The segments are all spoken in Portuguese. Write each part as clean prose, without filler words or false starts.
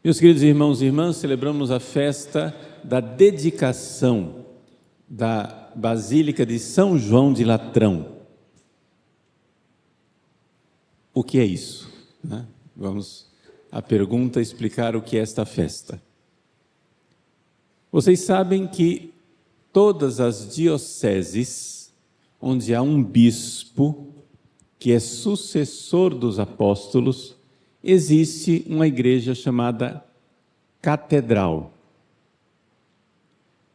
Meus queridos irmãos e irmãs, celebramos a festa da dedicação da Basílica de São João de Latrão. O que é isso? Vamos à pergunta explicar o que é esta festa. Vocês sabem que todas as dioceses onde há um bispo que é sucessor dos apóstolos, existe uma igreja chamada catedral.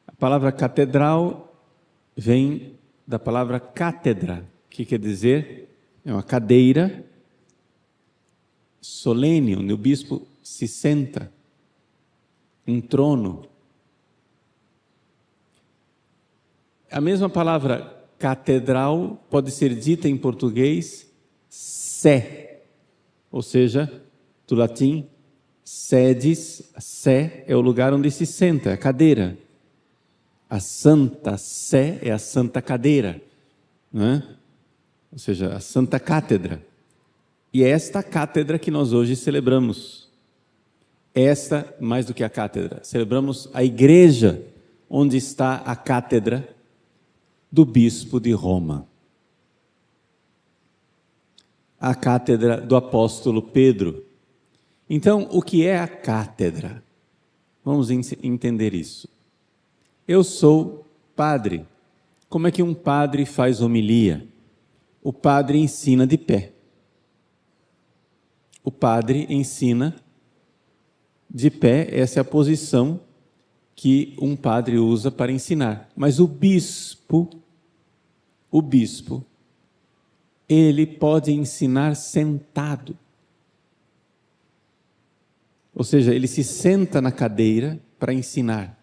A palavra catedral vem da palavra cátedra, que quer dizer, é uma cadeira solene, onde o bispo se senta, um trono. A mesma palavra catedral pode ser dita em português sé, ou seja, do latim sedes, sé é o lugar onde se senta, a cadeira. A Santa Sé é a Santa Cadeira, não é? Ou seja, a Santa Cátedra. E é esta cátedra que nós hoje celebramos. Esta, mais do que a cátedra, celebramos a igreja onde está a cátedra do bispo de Roma. A cátedra do apóstolo Pedro. Então, o que é a cátedra? Vamos entender isso. Eu sou padre. Como é que um padre faz homilia? O padre ensina de pé. O padre ensina de pé, essa é a posição que um padre usa para ensinar. Mas o bispo, ele pode ensinar sentado. Ou seja, ele se senta na cadeira para ensinar.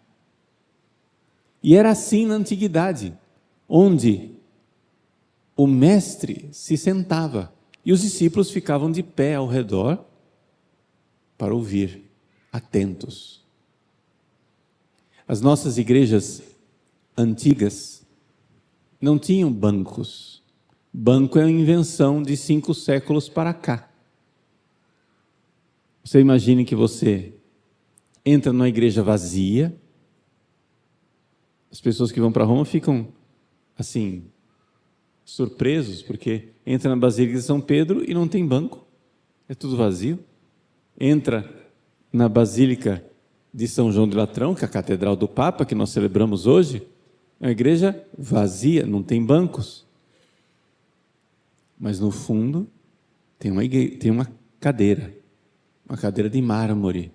E era assim na antiguidade, onde o mestre se sentava e os discípulos ficavam de pé ao redor para ouvir, atentos. As nossas igrejas antigas não tinham bancos. Banco é uma invenção de 5 séculos para cá. Você imagine que você entra numa igreja vazia. As pessoas que vão para Roma ficam assim, surpresos, porque entra na Basílica de São Pedro e não tem banco. É tudo vazio. Entra na Basílica de São João de Latrão, que é a Catedral do Papa, que nós celebramos hoje, é uma igreja vazia, não tem bancos. Mas no fundo tem uma cadeira de mármore,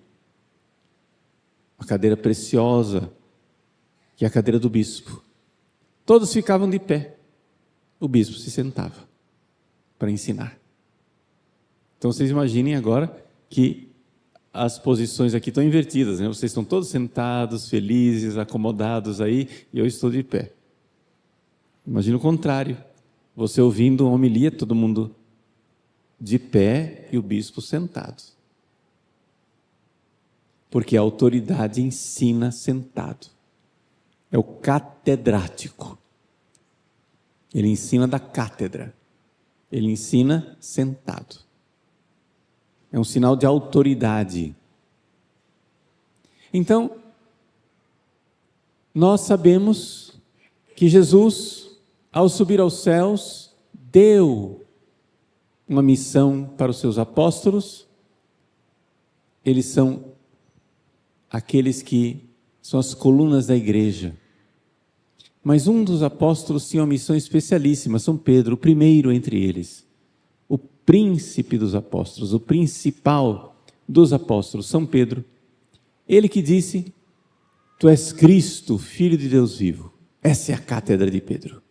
uma cadeira preciosa, que é a cadeira do bispo. Todos ficavam de pé, o bispo se sentava para ensinar. Então vocês imaginem agora que as posições aqui estão invertidas, né? Vocês estão todos sentados, felizes, acomodados aí, e eu estou de pé. Imagina o contrário, você ouvindo uma homilia, todo mundo de pé e o bispo sentado. Porque a autoridade ensina sentado. É o catedrático. Ele ensina da cátedra. Ele ensina sentado. É um sinal de autoridade. Então, nós sabemos que Jesus, ao subir aos céus, deu uma missão para os seus apóstolos. Eles são aqueles que são as colunas da igreja. Mas um dos apóstolos tinha uma missão especialíssima, São Pedro, o primeiro entre eles. O príncipe dos apóstolos, o principal dos apóstolos, São Pedro. Ele que disse: Tu és Cristo, Filho de Deus vivo. Essa é a cátedra de Pedro.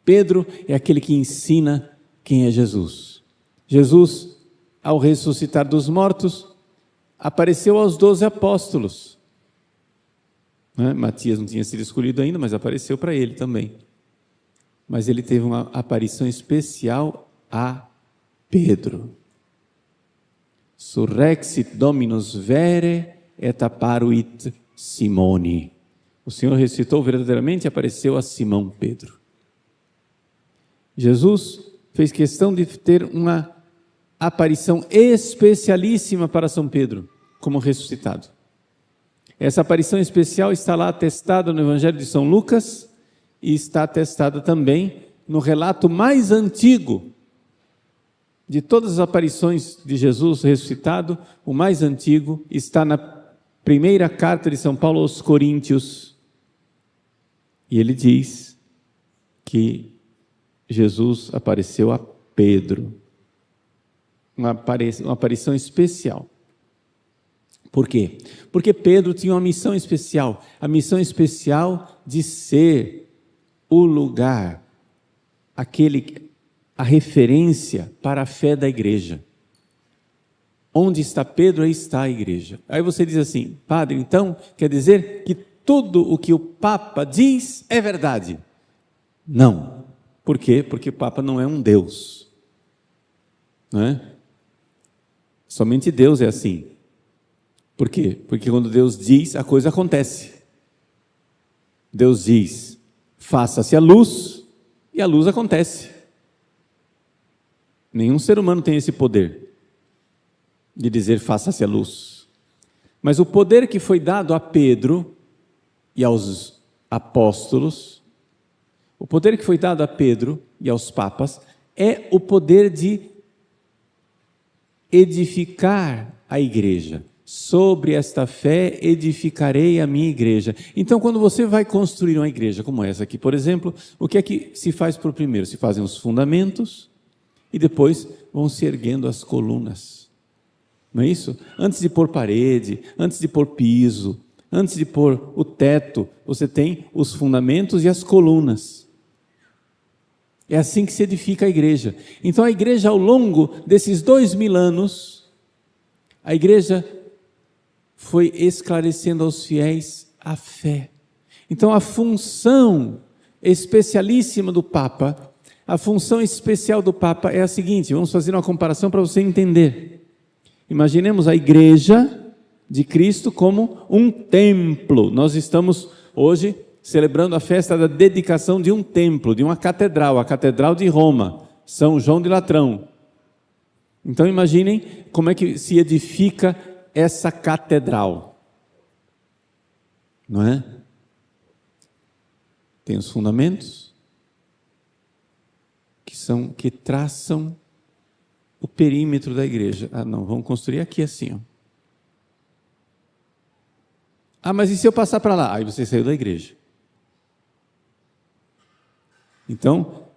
Pedro é aquele que ensina quem é Jesus. Jesus, ao ressuscitar dos mortos, apareceu aos 12 apóstolos. Matias não tinha sido escolhido ainda, mas apareceu para ele também. Mas ele teve uma aparição especial a Pedro. Surrexit Dominus vere et apparuit Simone. O Senhor ressuscitou verdadeiramente e apareceu a Simão Pedro. Jesus fez questão de ter uma aparição especialíssima para São Pedro. como ressuscitado. Essa aparição especial está lá atestada no Evangelho de São Lucas e está atestada também no relato mais antigo de todas as aparições de Jesus ressuscitado. O mais antigo está na primeira carta de São Paulo aos Coríntios. E ele diz que Jesus apareceu a Pedro. Uma aparição especial. Por quê? Porque Pedro tinha uma missão especial. A missão especial de ser o lugar, a referência para a fé da igreja. Onde está Pedro, aí está a igreja. Aí você diz assim: padre, então quer dizer que tudo o que o Papa diz é verdade? Não. Por quê? Porque o Papa não é um Deus. Não é? Somente Deus é assim. Por quê? Porque quando Deus diz, a coisa acontece. Deus diz: faça-se a luz, e a luz acontece. Nenhum ser humano tem esse poder de dizer faça-se a luz. Mas o poder que foi dado a Pedro e aos apóstolos, o poder que foi dado a Pedro e aos papas, é o poder de edificar a igreja. Sobre esta fé edificarei a minha igreja. Então, quando você vai construir uma igreja como essa aqui, por exemplo, o que é que se faz por primeiro? Se fazem os fundamentos e depois vão se erguendo as colunas. Não é isso? Antes de pôr parede, antes de pôr piso, antes de pôr o teto, você tem os fundamentos e as colunas. É assim que se edifica a igreja. Então, a igreja, ao longo desses 2000 anos, a igreja foi esclarecendo aos fiéis a fé. Então, a função especialíssima do Papa, a função especial do Papa é a seguinte: vamos fazer uma comparação para você entender. Imaginemos a igreja de Cristo como um templo. Nós estamos hoje celebrando a festa da dedicação de um templo, de uma catedral, a Catedral de Roma, São João de Latrão. Então imaginem como é que se edifica essa catedral, não é? Tem os fundamentos que traçam o perímetro da igreja. Ah, não, vamos construir aqui assim, ó. Ah, mas e se eu passar para lá? Aí você saiu da igreja. Então,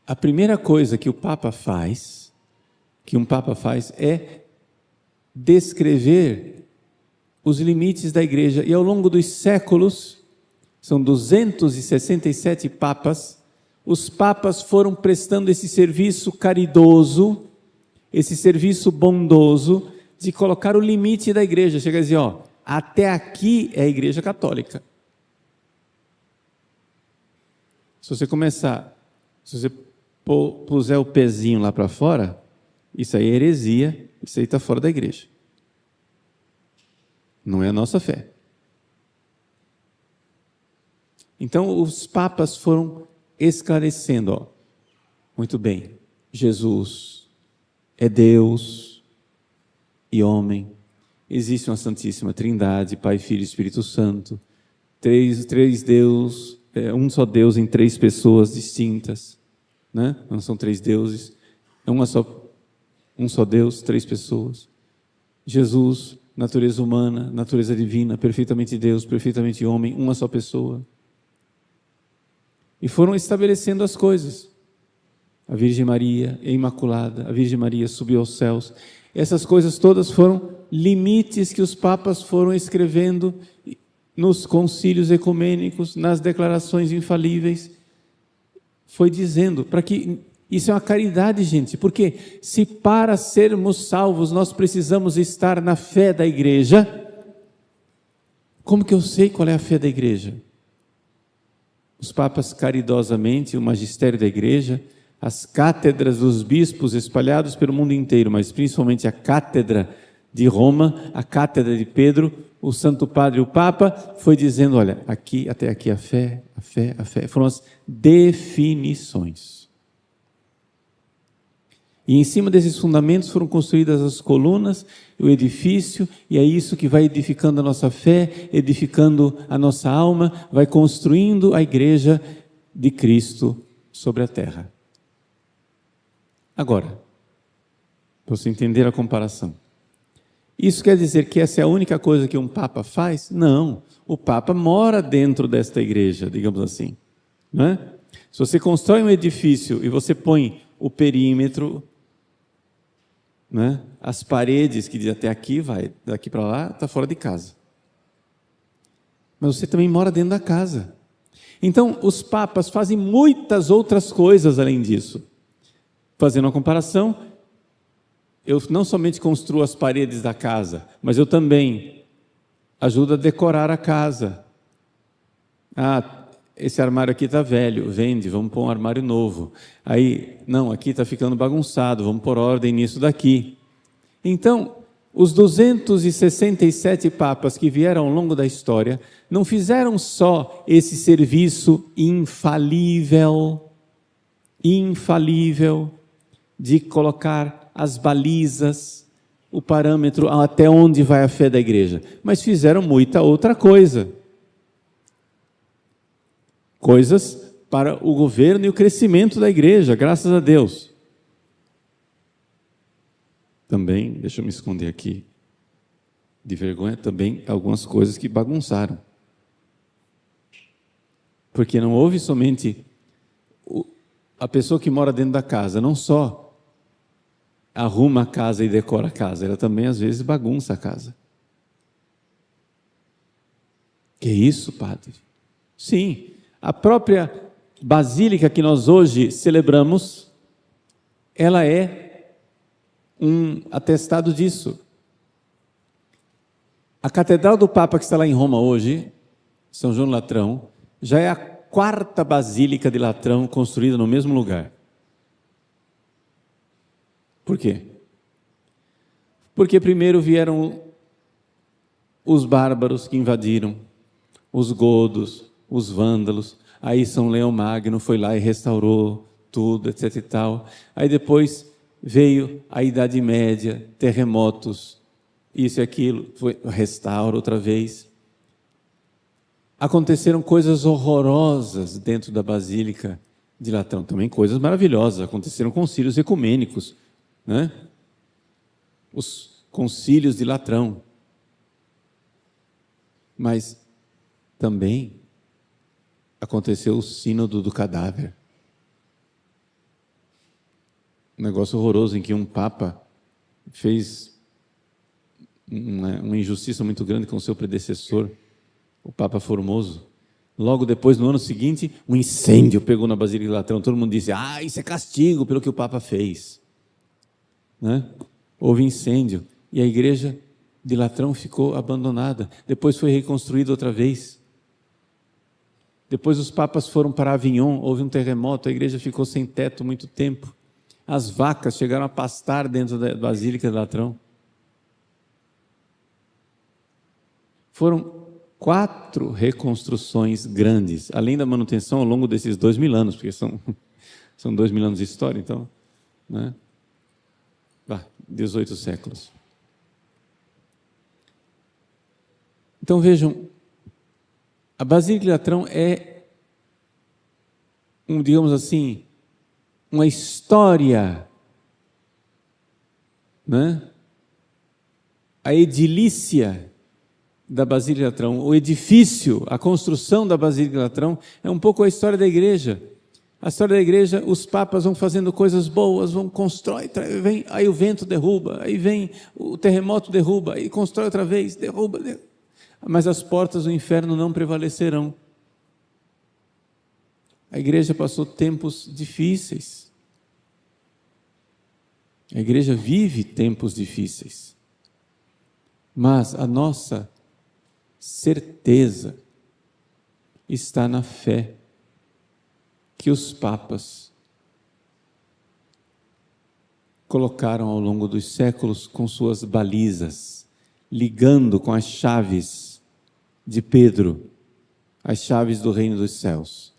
a primeira coisa que um Papa faz é descrever os limites da igreja. E ao longo dos séculos, são 267 papas, os papas foram prestando esse serviço caridoso, esse serviço bondoso, de colocar o limite da igreja. Chega a dizer, ó, até aqui é a igreja católica. Se você puser o pezinho lá para fora, isso aí é heresia, isso aí está fora da igreja. Não é a nossa fé. Então, os papas foram esclarecendo, ó, muito bem, Jesus é Deus e homem, existe uma Santíssima Trindade, Pai, Filho e Espírito Santo, três Deus, um só Deus em três pessoas distintas, né? Não são três deuses, é um só Deus, três pessoas. Jesus, natureza humana, natureza divina, perfeitamente Deus, perfeitamente homem, uma só pessoa. E foram estabelecendo as coisas. A Virgem Maria é imaculada, a Virgem Maria subiu aos céus. Essas coisas todas foram limites que os papas foram escrevendo nos concílios ecumênicos, nas declarações infalíveis. Foi dizendo, para que... Isso é uma caridade, gente, porque se para sermos salvos nós precisamos estar na fé da igreja, como que eu sei qual é a fé da igreja? Os papas caridosamente, o magistério da igreja, as cátedras dos bispos espalhados pelo mundo inteiro, mas principalmente a cátedra de Roma, a cátedra de Pedro, o Santo Padre, o Papa, foi dizendo, olha, aqui, até aqui a fé, foram as definições. E em cima desses fundamentos foram construídas as colunas, o edifício, e é isso que vai edificando a nossa fé, edificando a nossa alma, vai construindo a igreja de Cristo sobre a terra. Agora, para você entender a comparação, isso quer dizer que essa é a única coisa que um Papa faz? Não, o Papa mora dentro desta igreja, digamos assim, não é? Se você constrói um edifício e você põe o perímetro, né? As paredes que diz até aqui, vai daqui para lá, está fora de casa. Mas você também mora dentro da casa. Então, os papas fazem muitas outras coisas além disso. Fazendo uma comparação, eu não somente construo as paredes da casa, mas eu também ajudo a decorar a casa. Ah, esse armário aqui está velho, vende, vamos pôr um armário novo. Aí, não, aqui está ficando bagunçado, vamos pôr ordem nisso daqui. Então, os 267 papas que vieram ao longo da história não fizeram só esse serviço infalível de colocar as balizas, o parâmetro até onde vai a fé da igreja, mas fizeram muita outra coisa. Coisas para o governo e o crescimento da igreja, graças a Deus. Também, deixa eu me esconder aqui, de vergonha, também algumas coisas que bagunçaram. Porque não houve somente a pessoa que mora dentro da casa, não só arruma a casa e decora a casa, ela também às vezes bagunça a casa. Que isso, padre? Sim. A própria basílica que nós hoje celebramos, ela é um atestado disso. A Catedral do Papa que está lá em Roma hoje, São João do Latrão, já é a 4ª basílica de Latrão construída no mesmo lugar. Por quê? Porque primeiro vieram os bárbaros que invadiram, os godos, os vândalos, aí São Leão Magno foi lá e restaurou tudo, etc e tal. Aí depois veio a Idade Média, terremotos, isso e aquilo, restaura outra vez. Aconteceram coisas horrorosas dentro da Basílica de Latrão, também coisas maravilhosas, aconteceram concílios ecumênicos, né? Os concílios de Latrão. Mas também aconteceu o sínodo do cadáver. Um negócio horroroso em que um papa fez uma injustiça muito grande com o seu predecessor, o Papa Formoso. Logo depois, no ano seguinte, um incêndio pegou na Basílica de Latrão. Todo mundo disse, isso é castigo pelo que o Papa fez. Né? Houve incêndio e a igreja de Latrão ficou abandonada. Depois foi reconstruída outra vez. Depois os papas foram para Avignon, houve um terremoto, a igreja ficou sem teto muito tempo. As vacas chegaram a pastar dentro da Basílica de Latrão. Foram 4 reconstruções grandes, além da manutenção ao longo desses 2000 anos, porque são 2000 anos de história, então, né? 18 séculos. Então vejam, a Basílica de Latrão é, digamos assim, uma história, né? A edilícia da Basílica de Latrão, o edifício, a construção da Basílica de Latrão é um pouco a história da igreja. A história da igreja, os papas vão fazendo coisas boas, vão constrói, aí o vento derruba, aí vem o terremoto derruba, aí constrói outra vez, derruba. Mas as portas do inferno não prevalecerão. A igreja passou tempos difíceis. A igreja vive tempos difíceis. Mas a nossa certeza está na fé que os papas colocaram ao longo dos séculos com suas balizas, ligando com as chaves de Pedro, as chaves do reino dos céus.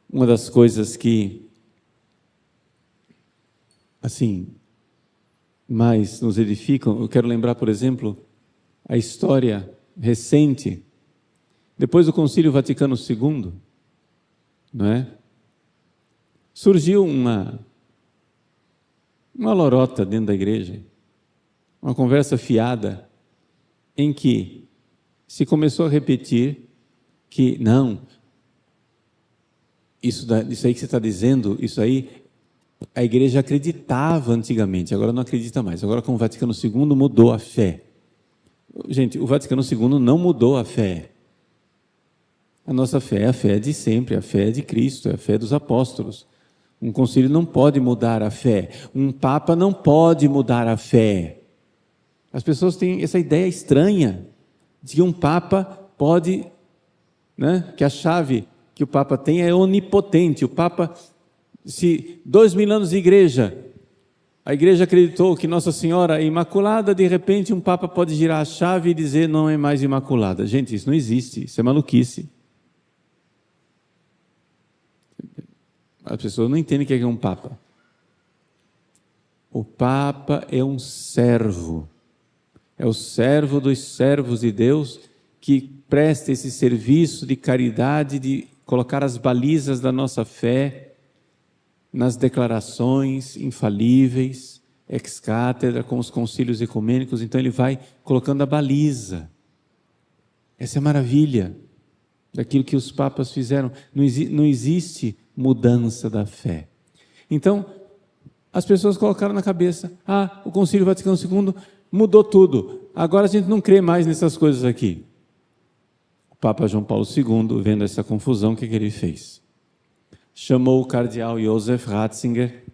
Uma das coisas que assim, mais nos edificam. Eu quero lembrar, por exemplo, a história recente, depois do Concílio Vaticano II, não é? Surgiu uma lorota dentro da igreja, uma conversa fiada, em que se começou a repetir que, não, isso aí que você está dizendo, isso aí, a igreja acreditava antigamente, agora não acredita mais. Agora com o Vaticano II mudou a fé. Gente, o Vaticano II não mudou a fé. A nossa fé é a fé de sempre, a fé de Cristo, é a fé dos apóstolos. Um concílio não pode mudar a fé. Um papa não pode mudar a fé. As pessoas têm essa ideia estranha de que um papa pode, né, que a chave que o papa tem é onipotente. O papa, se 2000 anos de igreja, a igreja acreditou que Nossa Senhora é imaculada, de repente um papa pode girar a chave e dizer não é mais imaculada. Gente, isso não existe, isso é maluquice. As pessoas não entendem o que é um papa. O papa é um servo. É o servo dos servos de Deus que presta esse serviço de caridade, de colocar as balizas da nossa fé nas declarações infalíveis, ex cátedra, com os concílios ecumênicos. Então ele vai colocando a baliza. Essa é a maravilha daquilo que os papas fizeram. Não existe mudança da fé. Então, as pessoas colocaram na cabeça, o Concílio Vaticano II mudou tudo, agora a gente não crê mais nessas coisas aqui. O Papa João Paulo II, vendo essa confusão, o que ele fez? Chamou o cardeal Josef Ratzinger.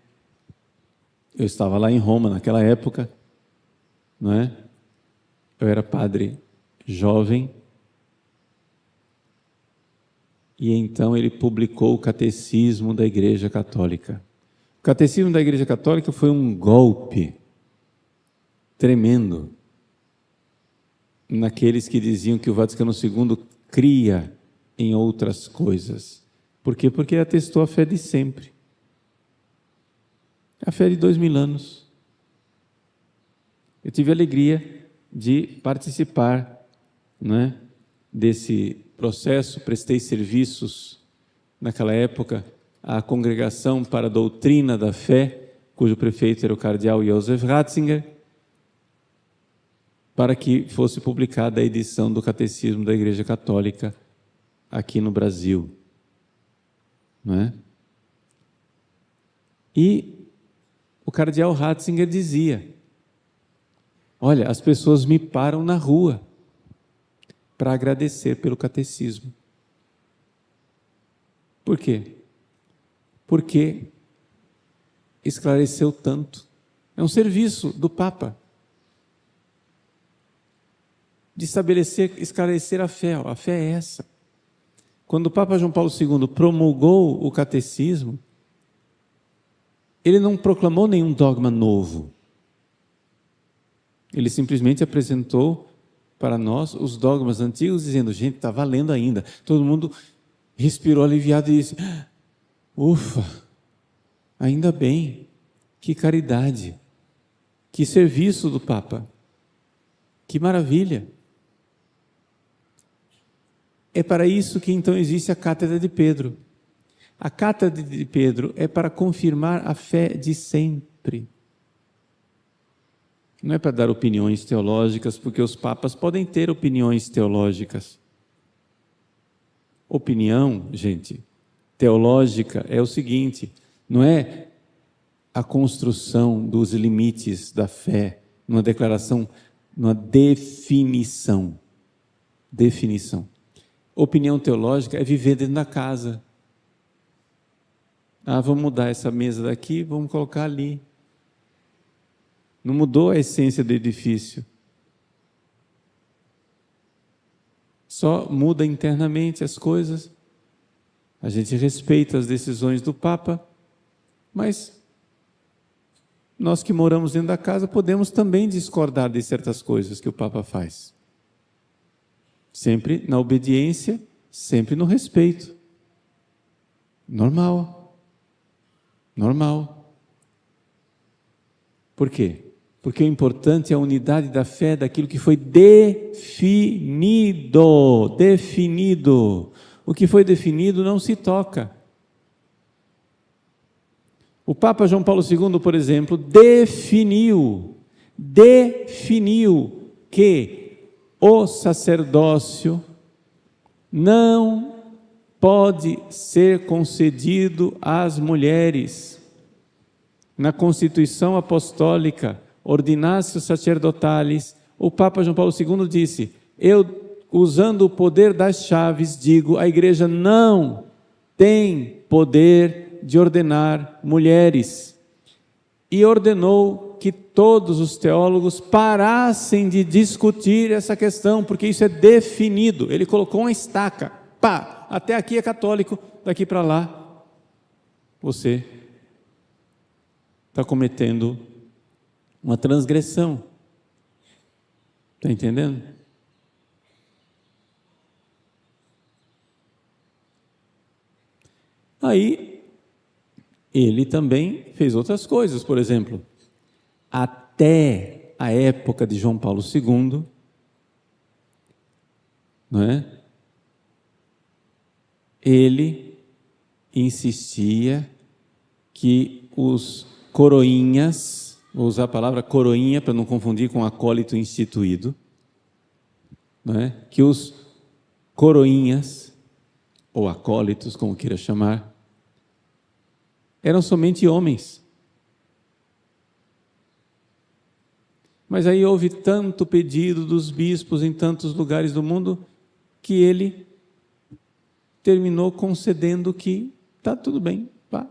Eu estava lá em Roma naquela época, não é? Eu era padre jovem, e então ele publicou o Catecismo da Igreja Católica. O Catecismo da Igreja Católica foi um golpe tremendo naqueles que diziam que o Vaticano II cria em outras coisas. Por quê? Porque ele atestou a fé de sempre. A fé de 2000 anos. Eu tive a alegria de participar, não é, desse processo, prestei serviços naquela época à Congregação para a Doutrina da Fé, cujo prefeito era o cardeal Josef Ratzinger, para que fosse publicada a edição do Catecismo da Igreja Católica aqui no Brasil. Não é? E o cardeal Ratzinger dizia, olha, as pessoas me param na rua para agradecer pelo catecismo. Por quê? Porque esclareceu tanto. É um serviço do Papa de esclarecer a fé. A fé é essa. Quando o Papa João Paulo II promulgou o catecismo, ele não proclamou nenhum dogma novo. Ele simplesmente apresentou para nós os dogmas antigos, dizendo, gente, está valendo ainda. Todo mundo respirou aliviado e disse, ufa, ainda bem, que caridade, que serviço do Papa, que maravilha. É para isso que então existe a Cátedra de Pedro. A Cátedra de Pedro é para confirmar a fé de sempre. Não é para dar opiniões teológicas, porque os papas podem ter opiniões teológicas. Opinião, gente, teológica é o seguinte, não é a construção dos limites da fé, numa declaração, numa definição. Definição. Opinião teológica é viver dentro da casa. Vamos mudar essa mesa daqui, vamos colocar ali. Não mudou a essência do edifício. Só muda internamente as coisas. A gente respeita as decisões do Papa, mas nós que moramos dentro da casa podemos também discordar de certas coisas que o Papa faz. Sempre na obediência, sempre no respeito. Normal. Normal. Por quê? Porque o importante é a unidade da fé daquilo que foi definido. Definido. O que foi definido não se toca. O Papa João Paulo II, por exemplo, definiu que o sacerdócio não pode ser concedido às mulheres. Na Constituição Apostólica, Ordinatio Sacerdotales, o Papa João Paulo II disse: eu, usando o poder das chaves, digo, a igreja não tem poder de ordenar mulheres. E ordenou que todos os teólogos parassem de discutir essa questão, porque isso é definido. Ele colocou uma estaca, pá, até aqui é católico, daqui para lá você está cometendo uma transgressão. Está entendendo? Aí, ele também fez outras coisas, por exemplo, até a época de João Paulo II, não é? Ele insistia que os coroinhas, vou usar a palavra coroinha para não confundir com acólito instituído, não é? Que os coroinhas, ou acólitos, como queira chamar, eram somente homens. Mas aí houve tanto pedido dos bispos em tantos lugares do mundo que ele terminou concedendo que está tudo bem, pá.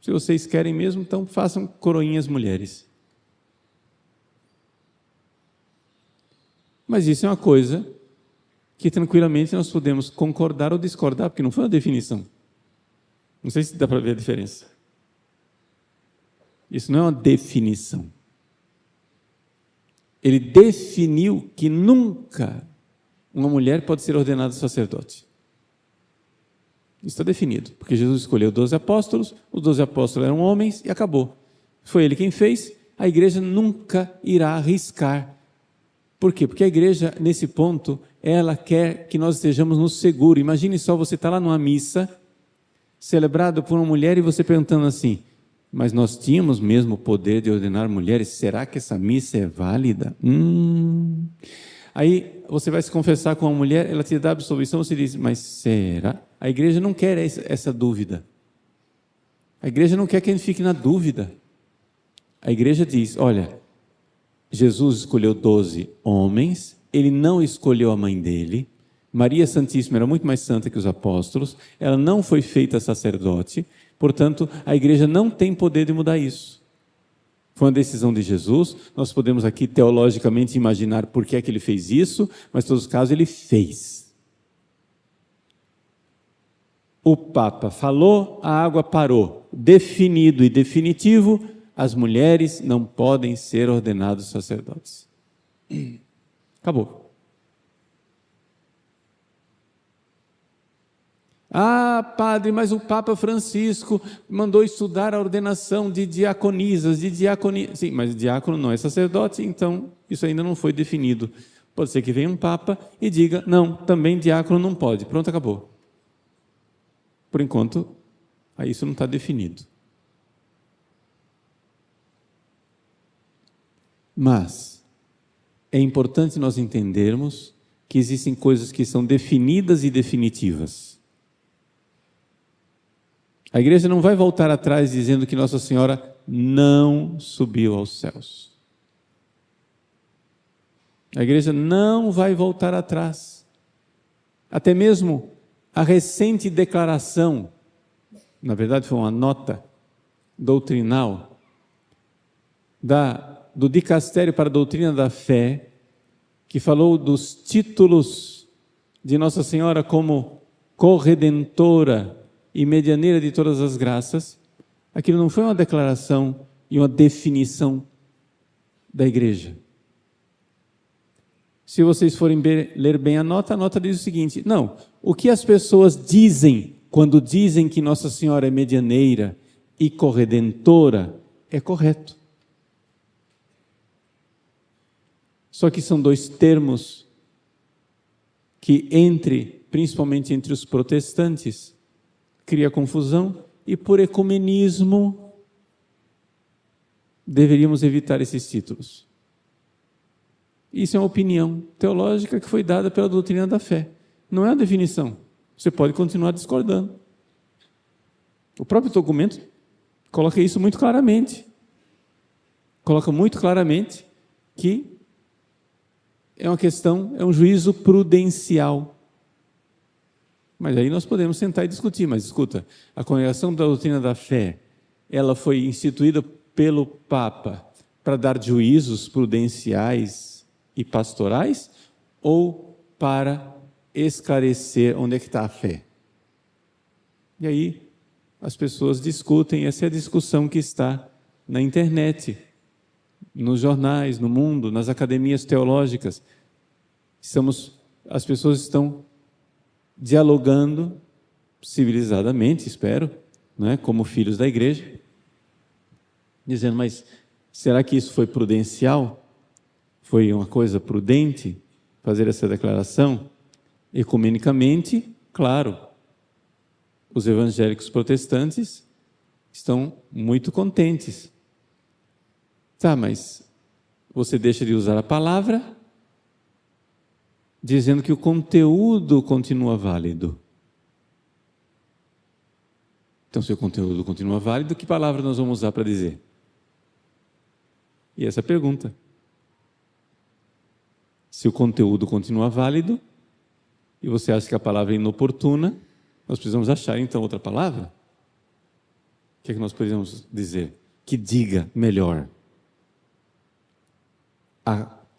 Se vocês querem mesmo, então façam coroinhas mulheres. Mas isso é uma coisa que tranquilamente nós podemos concordar ou discordar, porque não foi uma definição. Não sei se dá para ver a diferença. Isso não é uma definição. Ele definiu que nunca uma mulher pode ser ordenada sacerdote. Isso está definido, porque Jesus escolheu 12 apóstolos, os 12 apóstolos eram homens e acabou. Foi ele quem fez, a igreja nunca irá arriscar. Por quê? Porque a igreja, nesse ponto, ela quer que nós estejamos no seguro. Imagine só, você está lá numa missa, celebrado por uma mulher, e você perguntando assim: mas nós tínhamos mesmo o poder de ordenar mulheres, será que essa missa é válida? Aí você vai se confessar com uma mulher, ela te dá a absolvição, você diz: mas será? A igreja não quer essa dúvida. A igreja não quer que a gente fique na dúvida. A igreja diz: olha, Jesus escolheu 12 homens, ele não escolheu a mãe dele. Maria Santíssima era muito mais santa que os apóstolos, ela não foi feita sacerdote, portanto, a igreja não tem poder de mudar isso. Foi uma decisão de Jesus, nós podemos aqui teologicamente imaginar por que é que ele fez isso, mas em todos os casos ele fez. O Papa falou, a água parou. Definido e definitivo, as mulheres não podem ser ordenadas sacerdotes. Acabou. Ah, padre, mas o Papa Francisco mandou estudar a ordenação de diaconisas, de diaconia. Sim, mas diácono não é sacerdote, então isso ainda não foi definido. Pode ser que venha um Papa e diga: não, também diácono não pode. Pronto, acabou. Por enquanto, isso não está definido. Mas é importante nós entendermos que existem coisas que são definidas e definitivas. A igreja não vai voltar atrás dizendo que Nossa Senhora não subiu aos céus. A igreja não vai voltar atrás. Até mesmo a recente declaração, na verdade foi uma nota doutrinal, do Dicastério para a Doutrina da Fé, que falou dos títulos de Nossa Senhora como corredentora e medianeira de todas as graças. Aquilo não foi uma declaração e uma definição da igreja. Se vocês forem ler bem a nota diz o seguinte: não, o que as pessoas dizem quando dizem que Nossa Senhora é medianeira e corredentora é correto. Só que são dois termos que principalmente entre os protestantes, cria confusão, e por ecumenismo deveríamos evitar esses títulos. Isso é uma opinião teológica que foi dada pela doutrina da fé. Não é uma definição. Você pode continuar discordando. O próprio documento coloca isso muito claramente. Coloca muito claramente que é uma questão, é um juízo prudencial. Mas aí nós podemos sentar e discutir. Mas escuta, a Congregação da Doutrina da Fé, ela foi instituída pelo Papa para dar juízos prudenciais e pastorais ou para esclarecer onde é que está a fé? E aí as pessoas discutem, essa é a discussão que está na internet, nos jornais, no mundo, nas academias teológicas. As pessoas estão dialogando civilizadamente, espero, né, como filhos da igreja, dizendo, mas será que isso foi prudencial? Foi uma coisa prudente fazer essa declaração? Ecumenicamente, claro, os evangélicos protestantes estão muito contentes. Tá, mas você deixa de usar a palavra, dizendo que o conteúdo continua válido. Então, se o conteúdo continua válido, que palavra nós vamos usar para dizer? E essa é a pergunta. Se o conteúdo continua válido, e você acha que a palavra é inoportuna, nós precisamos achar, então, outra palavra? O que é que nós podemos dizer? Que diga melhor.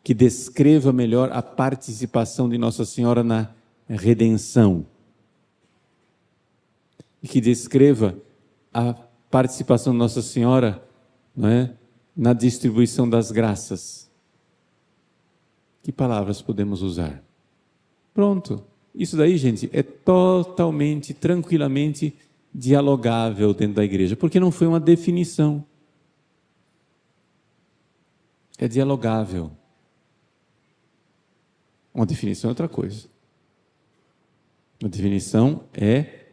Que descreva melhor a participação de Nossa Senhora na redenção. E que descreva a participação de Nossa Senhora, não é, na distribuição das graças. Que palavras podemos usar? Pronto. Isso daí, gente, é totalmente, tranquilamente dialogável dentro da igreja, porque não foi uma definição. É dialogável. Uma definição é outra coisa. Uma definição é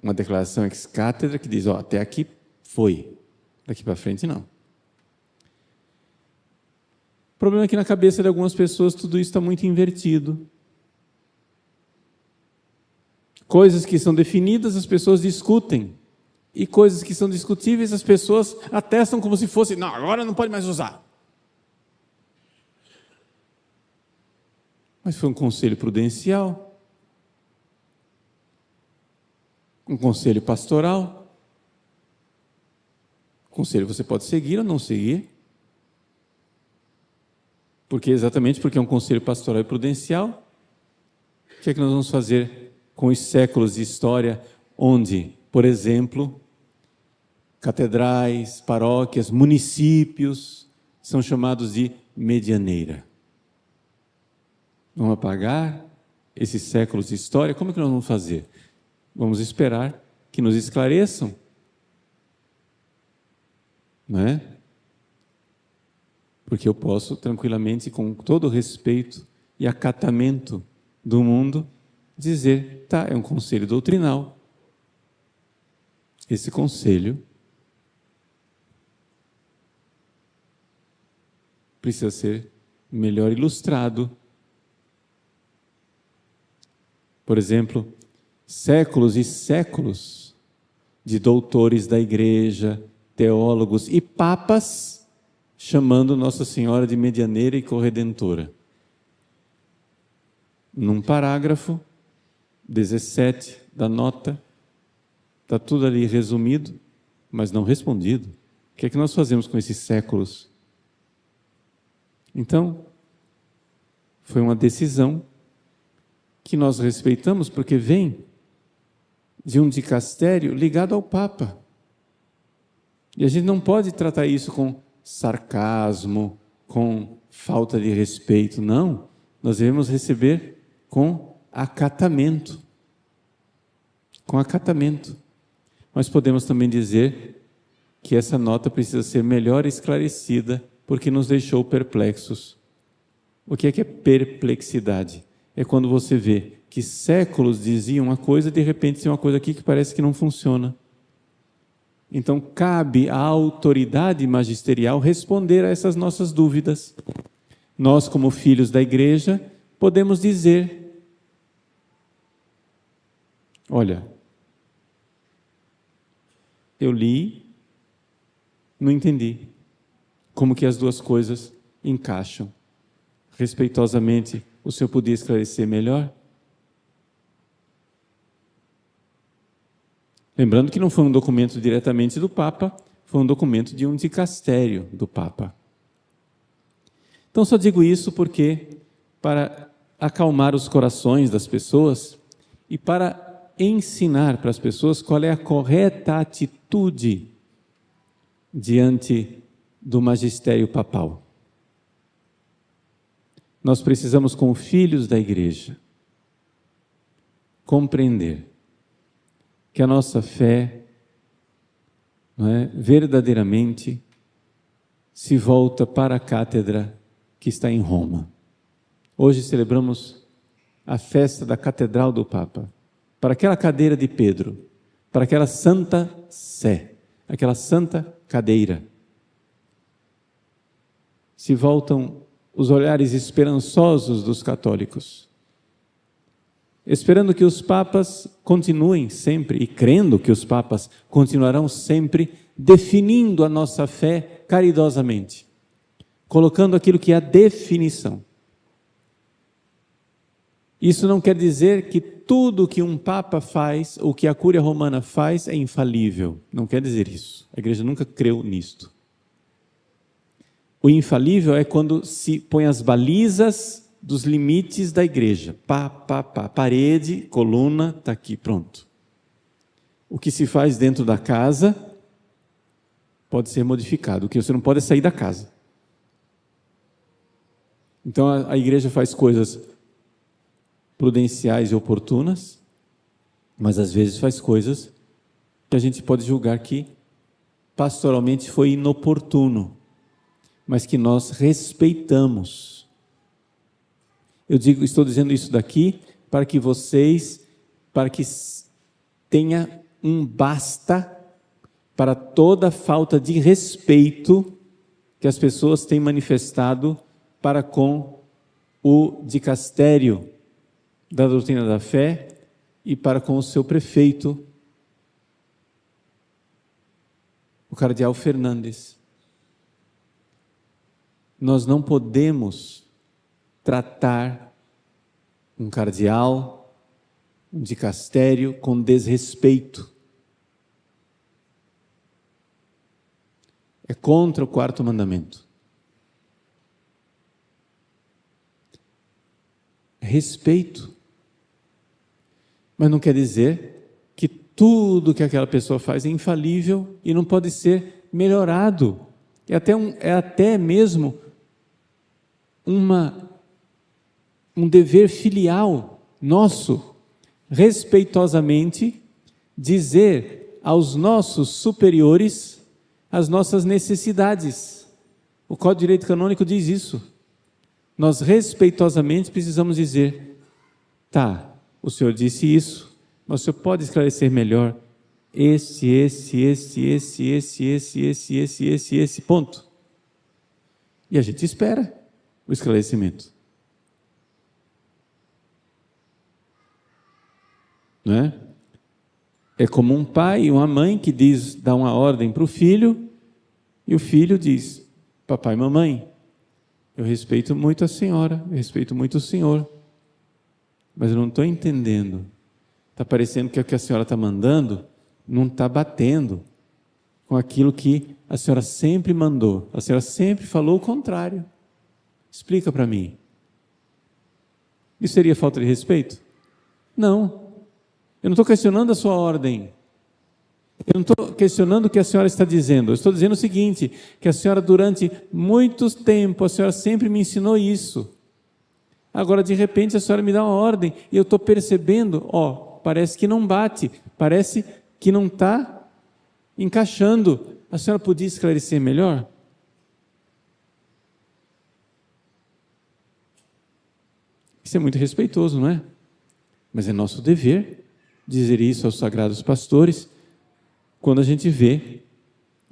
uma declaração ex cátedra que diz, até aqui foi, daqui para frente não. O problema é que na cabeça de algumas pessoas tudo isso está muito invertido. Coisas que são definidas, as pessoas discutem. E coisas que são discutíveis, as pessoas atestam como se fosse, não, agora não pode mais usar. Mas foi um conselho prudencial, um conselho pastoral. Conselho você pode seguir ou não seguir. Exatamente porque é um conselho pastoral e prudencial. O que é que nós vamos fazer com os séculos de história, onde, por exemplo, catedrais, paróquias, municípios são chamados de medianeira? Vamos apagar esses séculos de história? Como é que nós vamos fazer? Vamos esperar que nos esclareçam, não é? Porque eu posso tranquilamente, com todo o respeito e acatamento do mundo, dizer, tá, é um conselho doutrinal. Esse conselho precisa ser melhor ilustrado. Por exemplo, séculos e séculos de doutores da igreja, teólogos e papas chamando Nossa Senhora de medianeira e corredentora. Num parágrafo 17 da nota, está tudo ali resumido, mas não respondido. O que é que nós fazemos com esses séculos? Então, foi uma decisão que nós respeitamos, porque vem de um dicastério ligado ao Papa. E a gente não pode tratar isso com sarcasmo, com falta de respeito, não. Nós devemos receber com acatamento. Com acatamento. Mas podemos também dizer que essa nota precisa ser melhor esclarecida, porque nos deixou perplexos. O que é perplexidade? É quando você vê que séculos diziam uma coisa, de repente tem uma coisa aqui que parece que não funciona. Então, cabe à autoridade magisterial responder a essas nossas dúvidas. Nós, como filhos da igreja, podemos dizer: olha, eu li, não entendi como que as duas coisas encaixam. Respeitosamente, o senhor podia esclarecer melhor? Lembrando que não foi um documento diretamente do Papa, foi um documento de um dicastério do Papa. Então, só digo isso porque, para acalmar os corações das pessoas e para ensinar para as pessoas qual é a correta atitude diante do magistério papal. Nós precisamos, como filhos da igreja, compreender que a nossa fé, verdadeiramente se volta para a cátedra que está em Roma. Hoje celebramos a festa da Catedral do Papa, para aquela cadeira de Pedro, para aquela Santa Sé, aquela santa cadeira. Se voltam os olhares esperançosos dos católicos, esperando que os papas continuem sempre, e crendo que os papas continuarão sempre, definindo a nossa fé caridosamente, colocando aquilo que é a definição. Isso não quer dizer que tudo que um papa faz, ou que a Cúria Romana faz, é infalível. Não quer dizer isso. A igreja nunca creu nisto. O infalível é quando se põe as balizas dos limites da igreja. Parede, coluna, está aqui, pronto. O que se faz dentro da casa pode ser modificado. O que você não pode é sair da casa. Então a igreja faz coisas prudenciais e oportunas, mas às vezes faz coisas que a gente pode julgar que pastoralmente foi inoportuno, mas que nós respeitamos. Estou dizendo isso daqui para que tenha um basta para toda falta de respeito que as pessoas têm manifestado para com o dicastério da doutrina da fé e para com o seu prefeito, o cardeal Fernandes. Nós não podemos tratar um cardeal, um dicastério com desrespeito. É contra o quarto mandamento. Respeito. Mas não quer dizer que tudo que aquela pessoa faz é infalível e não pode ser melhorado. É até mesmo um dever filial nosso, respeitosamente, dizer aos nossos superiores as nossas necessidades. O Código de Direito Canônico diz isso. Nós respeitosamente precisamos dizer: tá, o senhor disse isso, mas o senhor pode esclarecer melhor esse ponto. E a gente espera o esclarecimento. Não é? É como um pai e uma mãe que dá uma ordem para o filho, e o filho diz: papai e mamãe, eu respeito muito a senhora, eu respeito muito o senhor, mas eu não estou entendendo. Está parecendo que o que a senhora está mandando não está batendo com aquilo que a senhora sempre mandou. A senhora sempre falou o contrário. Explica para mim. Isso seria falta de respeito? Não. Eu não estou questionando a sua ordem. Eu não estou questionando o que a senhora está dizendo. Eu estou dizendo o seguinte, que a senhora durante muito tempo, a senhora sempre me ensinou isso. Agora, de repente, a senhora me dá uma ordem e eu estou percebendo, parece que não bate, parece que não está encaixando. A senhora podia esclarecer melhor? Isso é muito respeitoso, não é? Mas é nosso dever dizer isso aos sagrados pastores quando a gente vê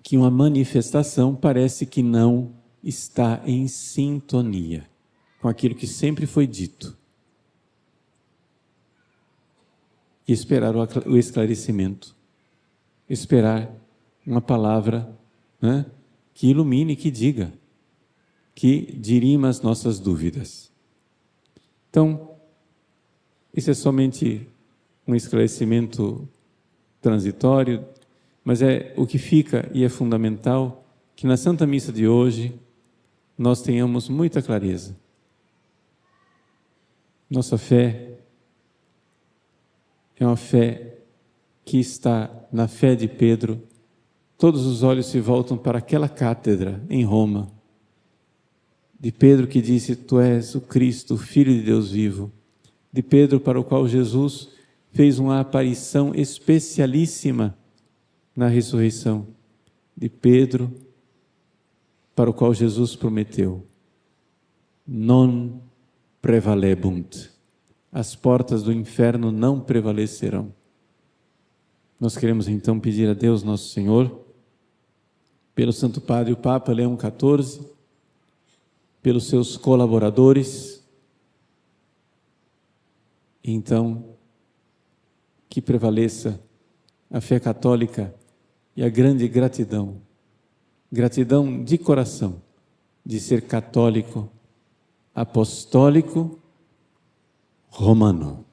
que uma manifestação parece que não está em sintonia com aquilo que sempre foi dito. E esperar o esclarecimento, esperar uma palavra, né, que ilumine, que diga, que dirima as nossas dúvidas. Então, isso é somente um esclarecimento transitório, mas é o que fica e é fundamental que na Santa Missa de hoje nós tenhamos muita clareza. Nossa fé é uma fé que está na fé de Pedro. Todos os olhos se voltam para aquela cátedra em Roma, de Pedro que disse: Tu és o Cristo, o Filho de Deus vivo. De Pedro para o qual Jesus fez uma aparição especialíssima na ressurreição. De Pedro para o qual Jesus prometeu: Non prevalebunt. As portas do inferno não prevalecerão. Nós queremos então pedir a Deus nosso Senhor, pelo Santo Padre o Papa Leão XIV, pelos seus colaboradores, então que prevaleça a fé católica e a grande gratidão de coração, de ser católico, apostólico, romano.